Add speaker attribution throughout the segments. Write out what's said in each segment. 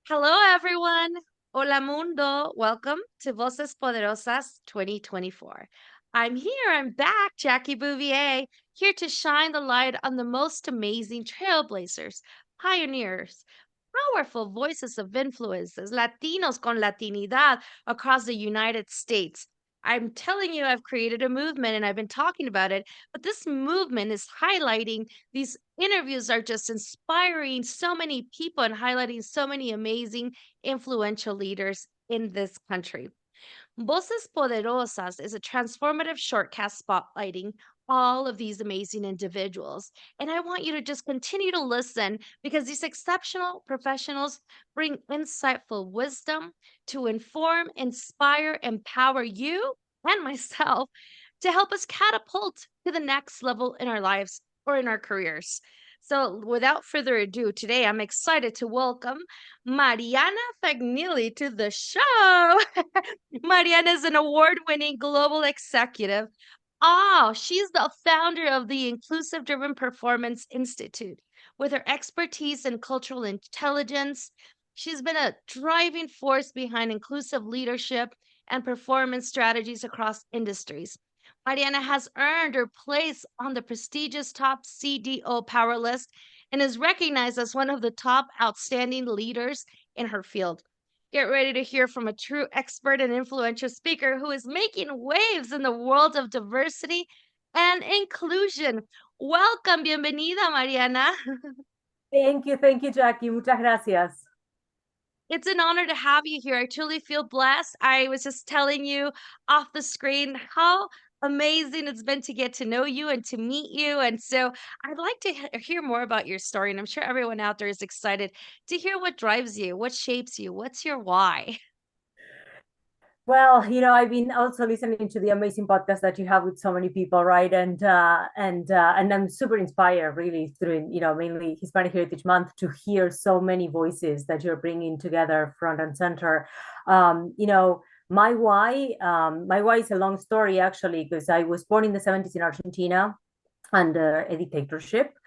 Speaker 1: Hello, everyone. Hola, mundo. Welcome to VOCES Poderosas 2024. I'm back, Jackie Bouvier, here to shine the light on the most amazing trailblazers, pioneers, powerful voices of influences, Latinos con Latinidad across the United States. I'm telling you, I've created a movement and I've been talking about it, but this movement is highlighting these interviews are just inspiring so many people and highlighting so many amazing, influential leaders in this country. Voces Poderosas is a transformative shortcast spotlighting all of these amazing individuals. And I want you to just continue to listen because these exceptional professionals bring insightful wisdom to inform, inspire, empower you and myself to help us catapult to the next level in our lives or in our careers. So, without further ado, today I'm excited to welcome Mariana Fagnilli to the show. Mariana is an award-winning global executive. Oh, she's the founder of the Inclusive Driven Performance Institute. With her expertise in cultural intelligence, she's been a driving force behind inclusive leadership and performance strategies across industries. Mariana has earned her place on the prestigious top CDO Power List and is recognized as one of the top outstanding leaders in her field. Get ready to hear from a true expert and influential speaker who is making waves in the world of diversity and inclusion. Welcome, bienvenida, Mariana.
Speaker 2: Thank you, Jackie. Muchas gracias.
Speaker 1: It's an honor to have you here. I truly feel blessed. I was just telling you off the screen how amazing it's been to get to know you and to meet you. And so I'd like to hear more about your story. And I'm sure everyone out there is excited to hear what drives you, what shapes you, what's your why.
Speaker 2: Well, I've been also listening to the amazing podcast that you have with so many people, right? And I'm super inspired, really, through mainly Hispanic Heritage Month, to hear so many voices that you're bringing together front and center. My why is a long story actually, because I was born in the '70s in Argentina under a dictatorship.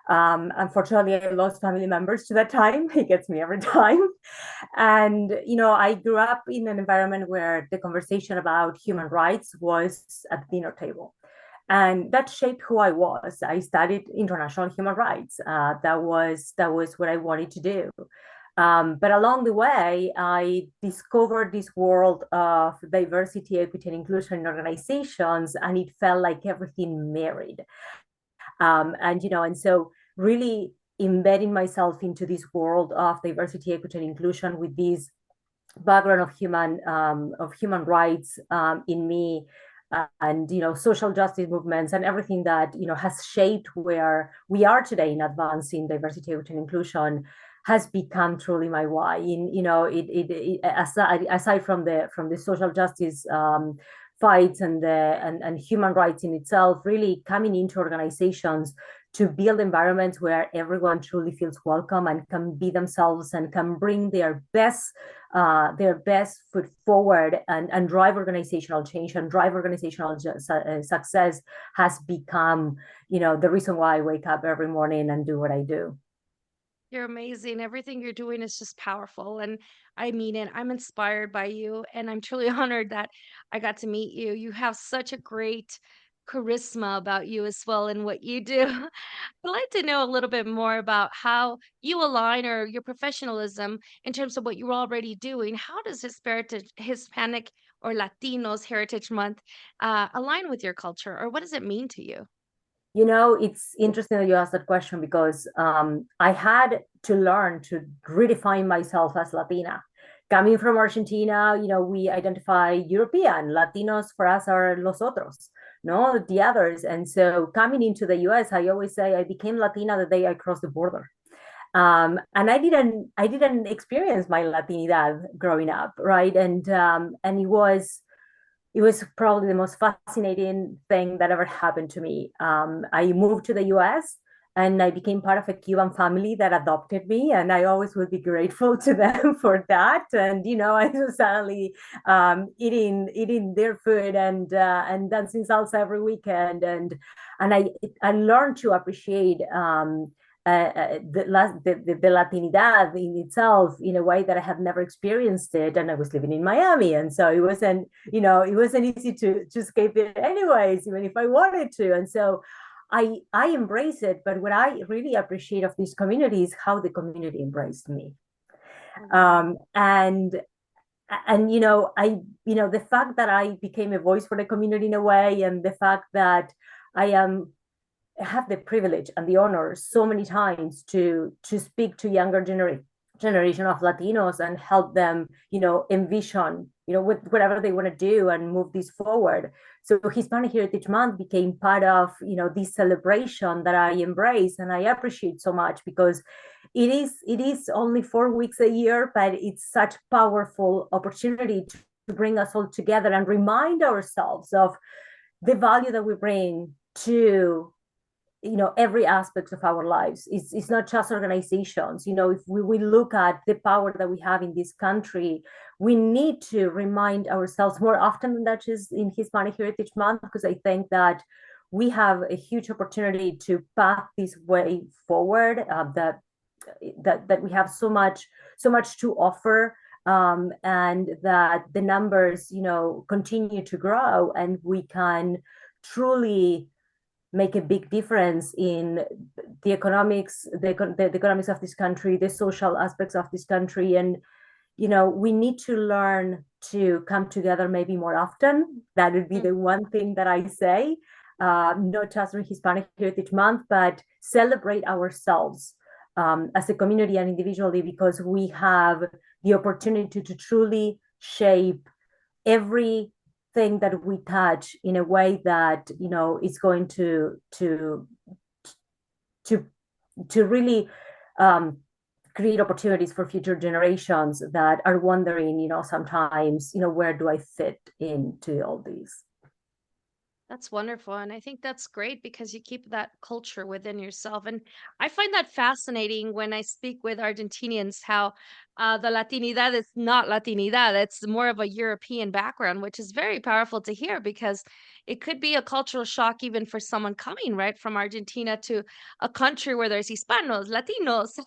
Speaker 2: Unfortunately, I lost family members to that time. It gets me every time. And, I grew up in an environment where the conversation about human rights was at the dinner table. And that shaped who I was. I studied international human rights. That was what I wanted to do. But along the way, I discovered this world of diversity, equity, and inclusion in organizations, and it felt like everything married. And so really embedding myself into this world of diversity, equity, and inclusion with this background of human rights in me, and social justice movements and everything that has shaped where we are today in advancing diversity, equity, and inclusion has become truly my why. Aside from the social justice fights and human rights in itself, really coming into organizations to build environments where everyone truly feels welcome and can be themselves and can bring their best foot forward and drive organizational change and drive organizational success has become the reason why I wake up every morning and do what I do.
Speaker 1: You're amazing. Everything you're doing is just powerful. And I mean it. I'm inspired by you. And I'm truly honored that I got to meet you. You have such a great charisma about you as well and what you do. I'd like to know a little bit more about how you align or your professionalism in terms of what you're already doing. How does Hispanic or Latinos Heritage Month align with your culture, or what does it mean to you?
Speaker 2: It's interesting that you asked that question because I had to learn to redefine myself as Latina. Coming from Argentina, we identify European. Latinos for us are los otros, no, the others. And so coming into the US, I always say I became Latina the day I crossed the border. And I didn't experience my Latinidad growing up, right? And it was probably the most fascinating thing that ever happened to me. I moved to the US and I became part of a Cuban family that adopted me, and I always will be grateful to them for that. And I was suddenly eating their food and dancing salsa every weekend, and I learned to appreciate the Latinidad in itself in a way that I had never experienced it. And I was living in Miami. And so it wasn't easy to escape it anyways, even if I wanted to. And so I embrace it. But what I really appreciate of this community is how the community embraced me. And the fact that I became a voice for the community in a way, and the fact that I have the privilege and the honor so many times to speak to younger generation of Latinos and help them, envision, whatever they want to do and move this forward. So Hispanic Heritage Month became part of, this celebration that I embrace and I appreciate so much, because it is only 4 weeks a year, but it's such powerful opportunity to bring us all together and remind ourselves of the value that we bring to every aspect of our lives. It's not just organizations. If we look at the power that we have in this country, we need to remind ourselves more often than that is in Hispanic Heritage Month, because I think that we have a huge opportunity to path this way forward, that we have so much to offer, and that the numbers continue to grow, and we can truly make a big difference in the economics, the economics of this country, the social aspects of this country. And we need to learn to come together maybe more often. That would be the one thing that I say, not just during Hispanic Heritage Month, but celebrate ourselves as a community and individually, because we have the opportunity to truly shape every thing that we touch in a way that is going to really create opportunities for future generations that are wondering sometimes where do I fit into all these.
Speaker 1: That's wonderful. And I think that's great because you keep that culture within yourself. And I find that fascinating when I speak with Argentinians, how the Latinidad is not Latinidad. It's more of a European background, which is very powerful to hear because it could be a cultural shock even for someone coming right from Argentina to a country where there's Hispanos, Latinos.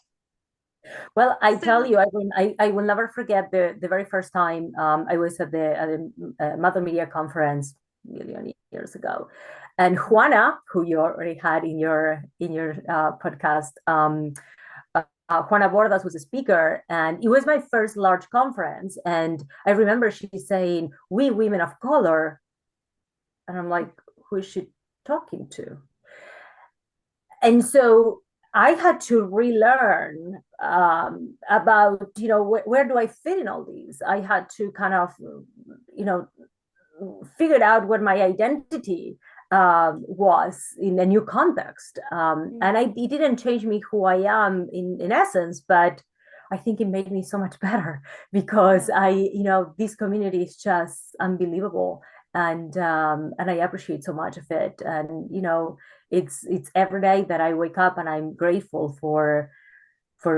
Speaker 2: Well, I tell
Speaker 1: So,
Speaker 2: you, I will never forget the very first time I was at the Mother Media Conference a million years ago, and Juana, who you already had in your podcast, Juana Bordas was a speaker, and it was my first large conference. And I remember she saying, "We women of color," and I'm like, "Who is she talking to?" And so I had to relearn about, where do I fit in all these? I had to kind of, figure out what my identity was in a new context. And it didn't change me who I am in essence, but I think it made me so much better because this community is just unbelievable. And I appreciate so much of it. And, it's every day that I wake up and I'm grateful for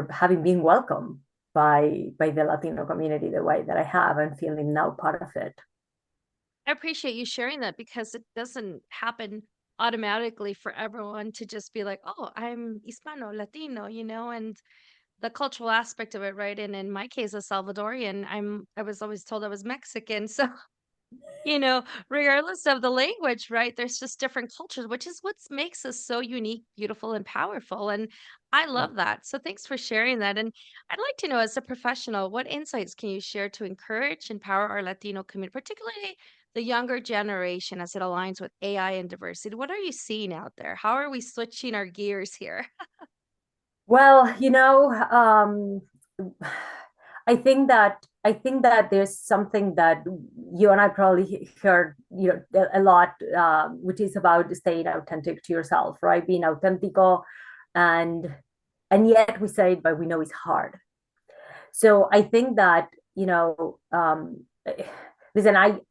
Speaker 2: having been welcomed by the Latino community the way that I have and feeling now part of it.
Speaker 1: I appreciate you sharing that because it doesn't happen automatically for everyone to just be like, oh, I'm Hispano, Latino, and the cultural aspect of it, right? And in my case, a Salvadorian, I was always told I was Mexican. So regardless of the language, right? There's just different cultures, which is what makes us so unique, beautiful, and powerful. And I
Speaker 2: Yeah.
Speaker 1: love that. So thanks for sharing that. And I'd like to know, as a professional, what insights can you share to encourage, empower our Latino community, particularly the younger generation as it aligns with AI and diversity? What are you seeing out there? How are we switching our gears here?
Speaker 2: Well, I think that there's something that you and I probably heard a lot, which is about staying authentic to yourself, right? Being authentico, and yet we say it, but we know it's hard. So I think that listen, I'm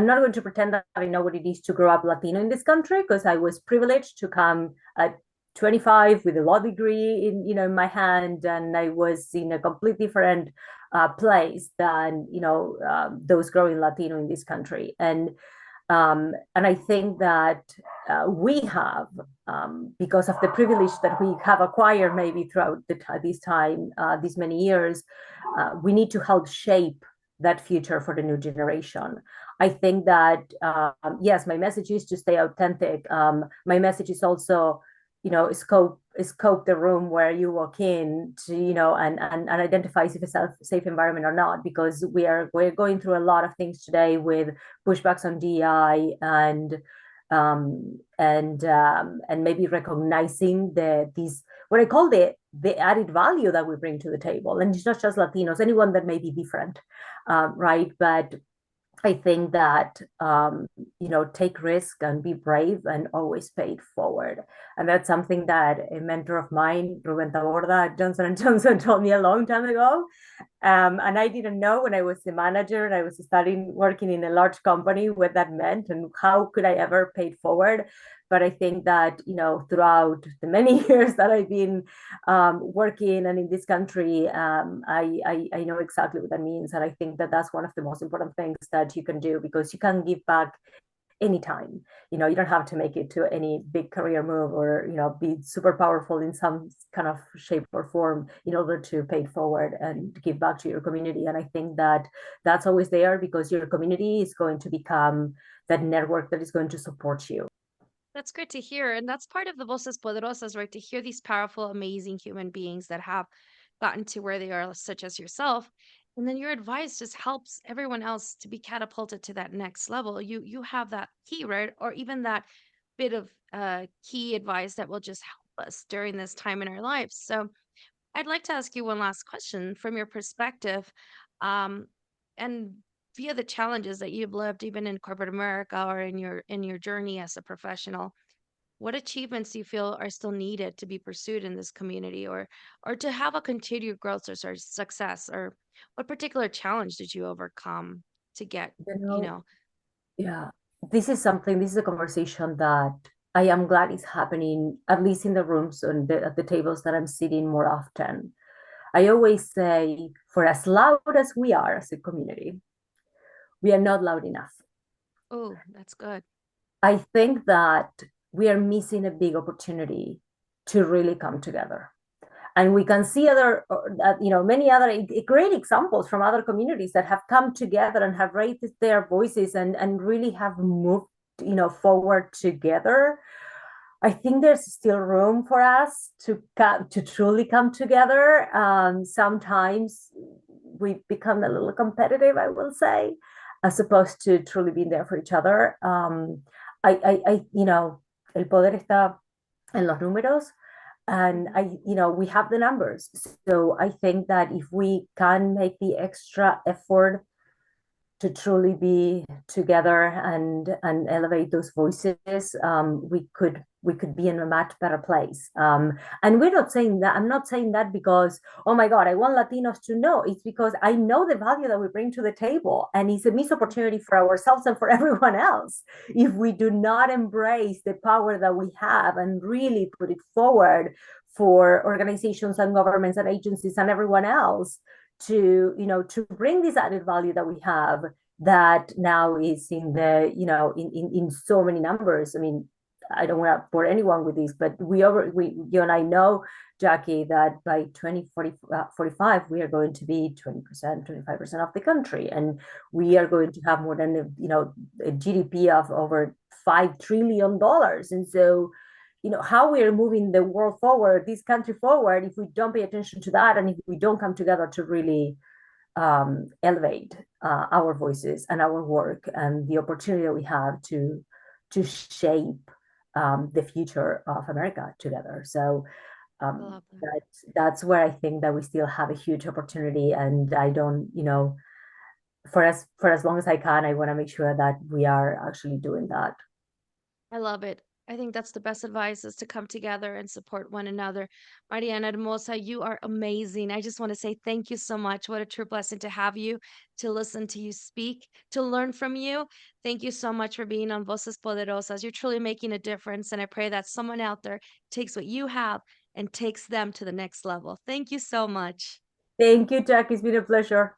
Speaker 2: not going to pretend that I know what it is to grow up Latino in this country, because I was privileged to come at 25 with a law degree in my hand, and I was in a completely different place than those growing Latino in this country. And And I think that we have, because of the privilege that we have acquired maybe throughout this time, these many years, we need to help shape that future for the new generation. I think that, yes, my message is to stay authentic. My message is also, scope the room where you walk in to, and identify if it's a safe environment or not, because we're going through a lot of things today with pushbacks on DEI and maybe recognizing these what I call the added value that we bring to the table, and it's not just Latinos, anyone that may be different, right? But I think that take risk and be brave and always pay it forward. And that's something that a mentor of mine, Ruben Taborda at Johnson and Johnson, told me a long time ago. And I didn't know when I was the manager and I was working in a large company what that meant and how could I ever pay it forward. But I think that, throughout the many years that I've been working and in this country, I know exactly what that means. And I think that that's one of the most important things that you can do, because you can give back anytime. You don't have to make it to any big career move or, be super powerful in some kind of shape or form in order to pay it forward and give back to your community. And I think that that's always there, because your community is going to become that network that is going to support you.
Speaker 1: That's great to hear. And that's part of the Voces Poderosas, right? To hear these powerful, amazing human beings that have gotten to where they are, such as yourself. And then your advice just helps everyone else to be catapulted to that next level. You have that key, right? Or even that bit of key advice that will just help us during this time in our lives. So I'd like to ask you one last question from your perspective. Um, and via the challenges that you've lived even in corporate America or in your journey as a professional, what achievements do you feel are still needed to be pursued in this community, or to have a continued growth or success, or what particular challenge did you overcome to get,
Speaker 2: You
Speaker 1: you
Speaker 2: know,
Speaker 1: know?
Speaker 2: yeah, this is a conversation that I am glad is happening, at least in the rooms and at the tables that I'm sitting more often. I always say, for as loud as we are as a community, we are not loud enough.
Speaker 1: Oh, that's good.
Speaker 2: I think that we are missing a big opportunity to really come together. And we can see many other great examples from other communities that have come together and have raised their voices and really have moved, forward together. I think there's still room for us to truly come together. Sometimes we become a little competitive, I will say, as opposed to truly being there for each other. El poder está en los números, and we have the numbers. So I think that if we can make the extra effort to truly be together and elevate those voices, we could be in a much better place. And we're not saying that. I'm not saying that because, oh my God, I want Latinos to know. It's because I know the value that we bring to the table, and it's a missed opportunity for ourselves and for everyone else if we do not embrace the power that we have and really put it forward for organizations and governments and agencies and everyone else to bring this added value that we have, that now is in the in so many numbers. I mean, I don't want to bore anyone with this, but you and I know, Jackie, that by 2045 we are going to be 20%, 25% of the country, and we are going to have more than a GDP of over $5 trillion. And so how we are moving the world forward, this country forward, if we don't pay attention to that, and if we don't come together to really elevate our voices and our work and the opportunity that we have to shape the future of America together. So
Speaker 1: I love that.
Speaker 2: that's where I think that we still have a huge opportunity, and I don't, for as long as I can, I want to make sure that we are actually doing that.
Speaker 1: I love it. I think that's the best advice, is to come together and support one another. Mariana Hermosa, you are amazing. I just want to say thank you so much. What a true blessing to have you, to listen to you speak, to learn from you. Thank you so much for being on Voces Poderosas. You're truly making a difference. And I pray that someone out there takes what you have and takes them to the next level. Thank you so much.
Speaker 2: Thank you, Jack. It's been a pleasure.